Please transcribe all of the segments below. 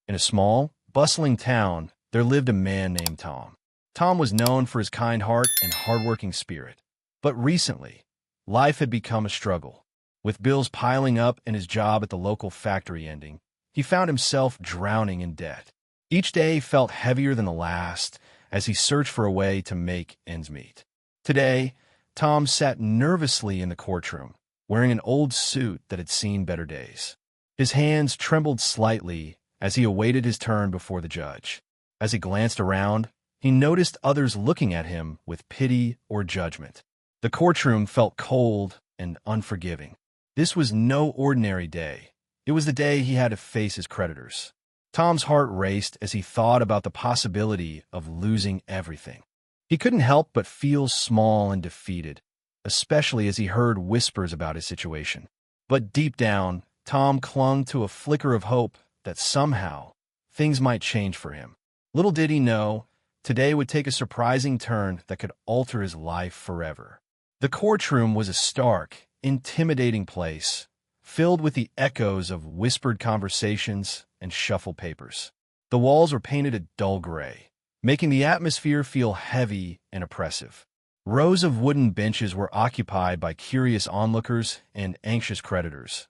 In a small, bustling town, there lived a man named Tom. Tom was known for his kind heart and hardworking spirit. But recently, life had become a struggle. With bills piling up and his job at the local factory ending, he found himself drowning in debt. Each day felt heavier than the last as he searched for a way to make ends meet. Today, Tom sat nervously in the courtroom, wearing an old suit that had seen better days. His hands trembled slightly as he awaited his turn before the judge. As he glanced around, he noticed others looking at him with pity or judgment. The courtroom felt cold and unforgiving. This was no ordinary day. It was the day he had to face his creditors. Tom's heart raced as he thought about the possibility of losing everything. He couldn't help but feel small and defeated, especially as he heard whispers about his situation. But deep down, Tom clung to a flicker of hope that somehow things might change for him. Little did he know, today would take a surprising turn that could alter his life forever. The courtroom was a stark, intimidating place, filled with the echoes of whispered conversations and shuffled papers. The walls were painted a dull gray, making the atmosphere feel heavy and oppressive. Rows of wooden benches were occupied by curious onlookers and anxious creditors,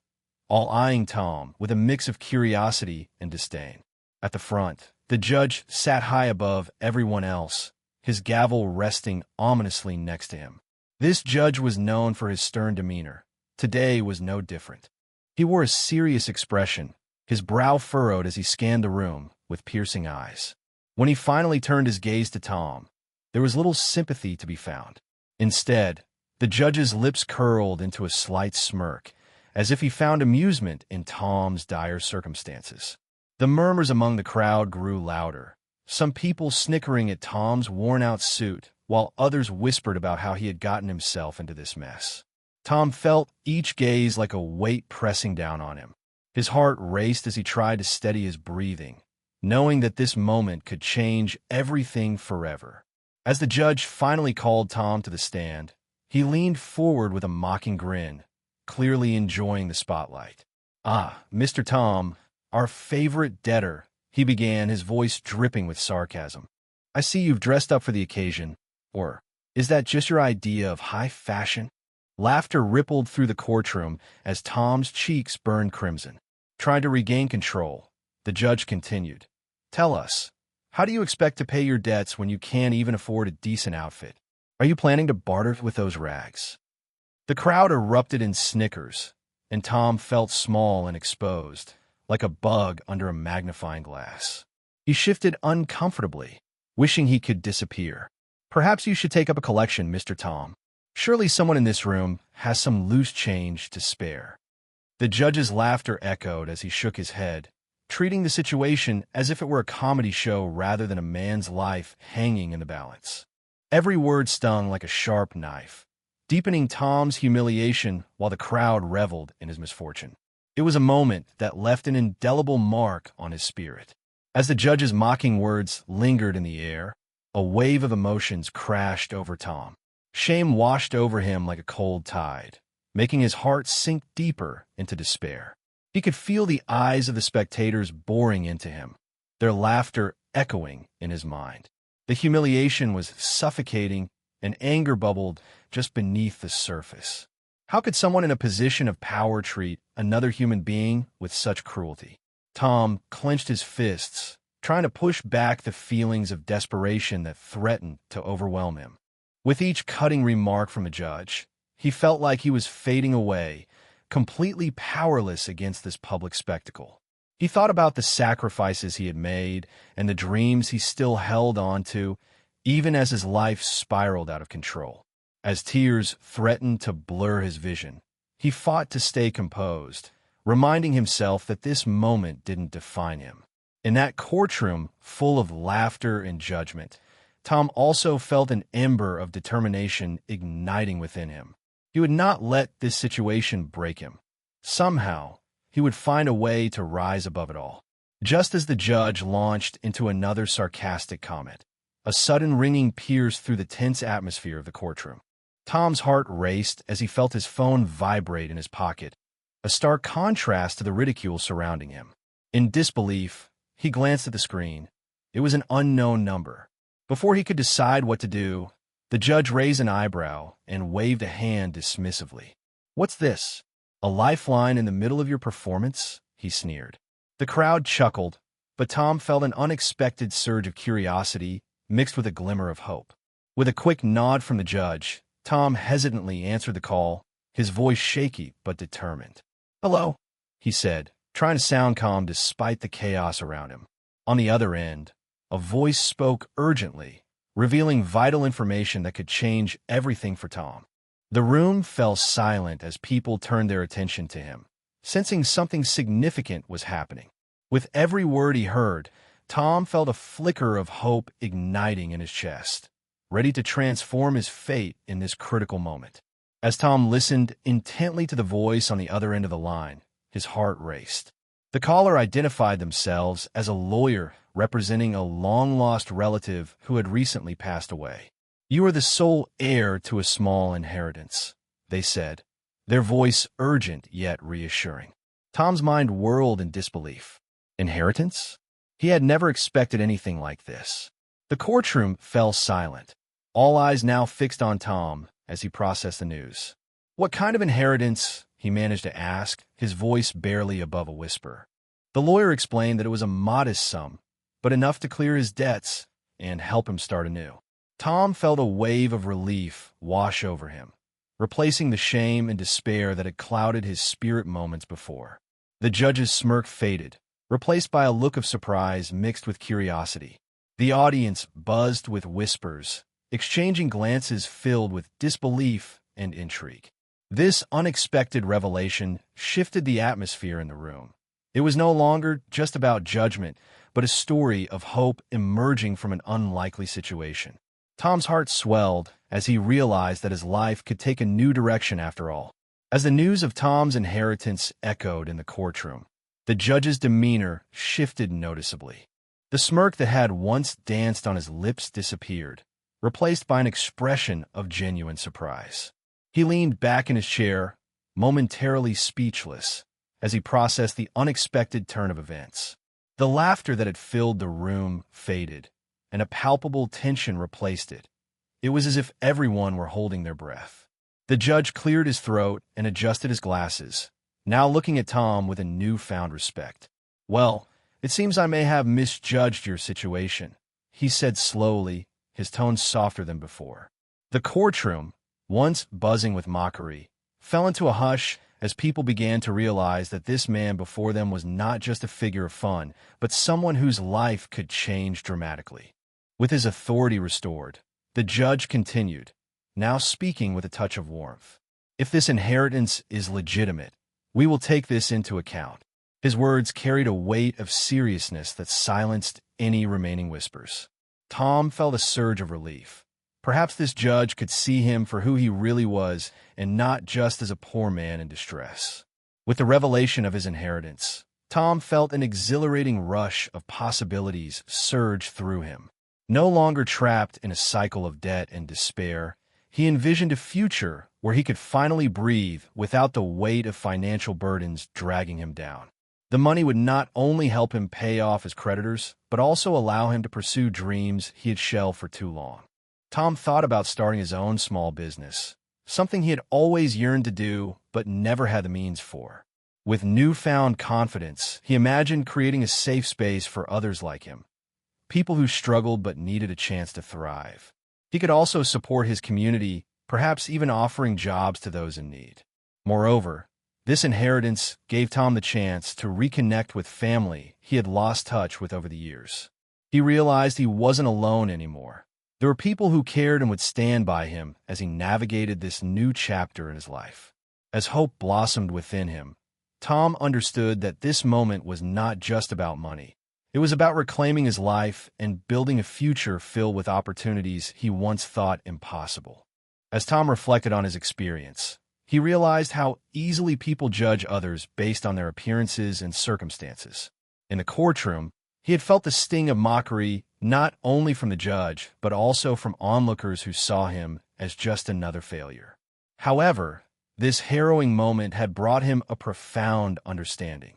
all eyeing Tom with a mix of curiosity and disdain. At the front, the judge sat high above everyone else, his gavel resting ominously next to him. This judge was known for his stern demeanor. Today was no different. He wore a serious expression, his brow furrowed as he scanned the room with piercing eyes. When he finally turned his gaze to Tom, there was little sympathy to be found. Instead, the judge's lips curled into a slight smirk, as if he found amusement in Tom's dire circumstances. The murmurs among the crowd grew louder, some people snickering at Tom's worn-out suit, while others whispered about how he had gotten himself into this mess. Tom felt each gaze like a weight pressing down on him. His heart raced as he tried to steady his breathing, knowing that this moment could change everything forever. As the judge finally called Tom to the stand, he leaned forward with a mocking grin, clearly enjoying the spotlight. "Ah, Mr. Tom, our favorite debtor," he began, his voice dripping with sarcasm. "I see you've dressed up for the occasion. Or is that just your idea of high fashion?" Laughter rippled through the courtroom as Tom's cheeks burned crimson. Trying to regain control, the judge continued, "Tell us, how do you expect to pay your debts when you can't even afford a decent outfit? Are you planning to barter with those rags?" The crowd erupted in snickers, and Tom felt small and exposed, like a bug under a magnifying glass. He shifted uncomfortably, wishing he could disappear. "Perhaps you should take up a collection, Mr. Tom. Surely someone in this room has some loose change to spare." The judge's laughter echoed as he shook his head, treating the situation as if it were a comedy show rather than a man's life hanging in the balance. Every word stung like a sharp knife, deepening Tom's humiliation while the crowd reveled in his misfortune. It was a moment that left an indelible mark on his spirit. As the judge's mocking words lingered in the air, a wave of emotions crashed over Tom. Shame washed over him like a cold tide, making his heart sink deeper into despair. He could feel the eyes of the spectators boring into him, their laughter echoing in his mind. The humiliation was suffocating, and anger bubbled just beneath the surface. How could someone in a position of power treat another human being with such cruelty? Tom clenched his fists, trying to push back the feelings of desperation that threatened to overwhelm him. With each cutting remark from the judge, he felt like he was fading away, completely powerless against this public spectacle. He thought about the sacrifices he had made and the dreams he still held on to, even as his life spiraled out of control. As tears threatened to blur his vision, he fought to stay composed, reminding himself that this moment didn't define him. In that courtroom full of laughter and judgment, Tom also felt an ember of determination igniting within him. He would not let this situation break him. Somehow, he would find a way to rise above it all. Just as the judge launched into another sarcastic comment, a sudden ringing pierced through the tense atmosphere of the courtroom. Tom's heart raced as he felt his phone vibrate in his pocket, a stark contrast to the ridicule surrounding him. In disbelief, He glanced at the screen. It was an unknown number. Before he could decide what to do, the judge raised an eyebrow and waved a hand dismissively. "What's this? A lifeline in the middle of your performance?" he sneered. The crowd chuckled, but Tom felt an unexpected surge of curiosity mixed with a glimmer of hope. With a quick nod from the judge, Tom hesitantly answered the call, his voice shaky but determined. "Hello," he said, trying to sound calm despite the chaos around him. On the other end, a voice spoke urgently, revealing vital information that could change everything for Tom. The room fell silent as people turned their attention to him, sensing something significant was happening. With every word he heard, Tom felt a flicker of hope igniting in his chest, ready to transform his fate in this critical moment. As Tom listened intently to the voice on the other end of the line, his heart raced. The caller identified themselves as a lawyer representing a long-lost relative who had recently passed away. "You are the sole heir to a small inheritance," they said, their voice urgent yet reassuring. Tom's mind whirled in disbelief. Inheritance? He had never expected anything like this. The courtroom fell silent, all eyes now fixed on Tom as he processed the news. "What kind of inheritance?" he managed to ask, his voice barely above a whisper. The lawyer explained that it was a modest sum, but enough to clear his debts and help him start anew. Tom felt a wave of relief wash over him, replacing the shame and despair that had clouded his spirit moments before. The judge's smirk faded, replaced by a look of surprise mixed with curiosity. The audience buzzed with whispers, exchanging glances filled with disbelief and intrigue. This unexpected revelation shifted the atmosphere in the room. It was no longer just about judgment, but a story of hope emerging from an unlikely situation. Tom's heart swelled as he realized that his life could take a new direction after all. As the news of Tom's inheritance echoed in the courtroom, the judge's demeanor shifted noticeably. The smirk that had once danced on his lips disappeared, replaced by an expression of genuine surprise. He leaned back in his chair, momentarily speechless, as he processed the unexpected turn of events. The laughter that had filled the room faded, and a palpable tension replaced it. It was as if everyone were holding their breath. The judge cleared his throat and adjusted his glasses, now looking at Tom with a newfound respect. "Well, it seems I may have misjudged your situation," he said slowly, his tone softer than before. The courtroom, once buzzing with mockery, fell into a hush as people began to realize that this man before them was not just a figure of fun, but someone whose life could change dramatically. With his authority restored, the judge continued, now speaking with a touch of warmth. "If this inheritance is legitimate, we will take this into account." His words carried a weight of seriousness that silenced any remaining whispers. Tom felt a surge of relief. Perhaps this judge could see him for who he really was and not just as a poor man in distress. With the revelation of his inheritance, Tom felt an exhilarating rush of possibilities surge through him. No longer trapped in a cycle of debt and despair, he envisioned a future where he could finally breathe without the weight of financial burdens dragging him down. The money would not only help him pay off his creditors, but also allow him to pursue dreams he had shelved for too long. Tom thought about starting his own small business, something he had always yearned to do but never had the means for. With newfound confidence, he imagined creating a safe space for others like him, people who struggled but needed a chance to thrive. He could also support his community, perhaps even offering jobs to those in need. Moreover, this inheritance gave Tom the chance to reconnect with family he had lost touch with over the years. He realized he wasn't alone anymore. There were people who cared and would stand by him as he navigated this new chapter in his life. As hope blossomed within him, Tom understood that this moment was not just about money. It was about reclaiming his life and building a future filled with opportunities he once thought impossible. As Tom reflected on his experience, he realized how easily people judge others based on their appearances and circumstances. In the courtroom, he had felt the sting of mockery not only from the judge, but also from onlookers who saw him as just another failure. However, this harrowing moment had brought him a profound understanding.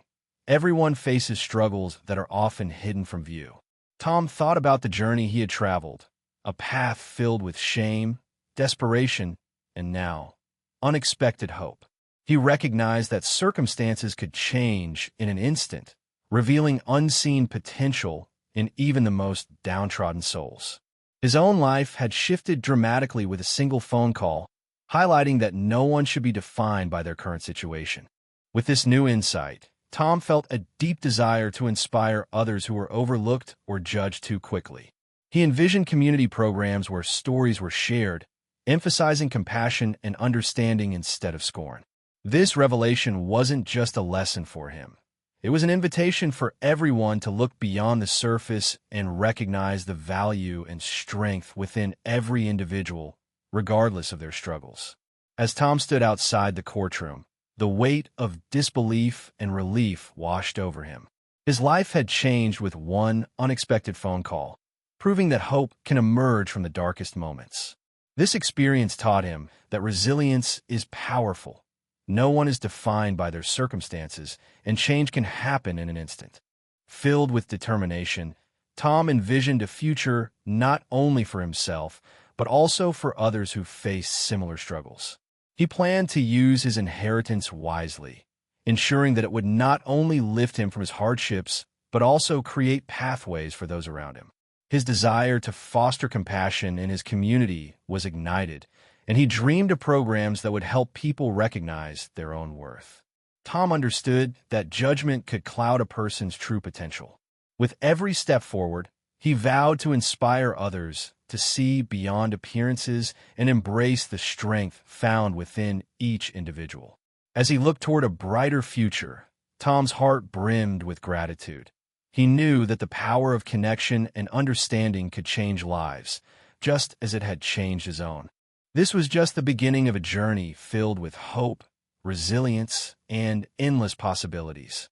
Everyone faces struggles that are often hidden from view. Tom thought about the journey he had traveled, a path filled with shame, desperation, and now, unexpected hope. He recognized that circumstances could change in an instant, revealing unseen potential in even the most downtrodden souls. His own life had shifted dramatically with a single phone call, highlighting that no one should be defined by their current situation. With this new insight, Tom felt a deep desire to inspire others who were overlooked or judged too quickly. He envisioned community programs where stories were shared, emphasizing compassion and understanding instead of scorn. This revelation wasn't just a lesson for him. It was an invitation for everyone to look beyond the surface and recognize the value and strength within every individual, regardless of their struggles. As Tom stood outside the courtroom, the weight of disbelief and relief washed over him. His life had changed with one unexpected phone call, proving that hope can emerge from the darkest moments. This experience taught him that resilience is powerful. No one is defined by their circumstances, and change can happen in an instant. Filled with determination, Tom envisioned a future not only for himself, but also for others who face similar struggles. He planned to use his inheritance wisely, ensuring that it would not only lift him from his hardships, but also create pathways for those around him. His desire to foster compassion in his community was ignited, and he dreamed of programs that would help people recognize their own worth. Tom understood that judgment could cloud a person's true potential. With every step forward, he vowed to inspire others to see beyond appearances and embrace the strength found within each individual. As he looked toward a brighter future, Tom's heart brimmed with gratitude. He knew that the power of connection and understanding could change lives, just as it had changed his own. This was just the beginning of a journey filled with hope, resilience, and endless possibilities.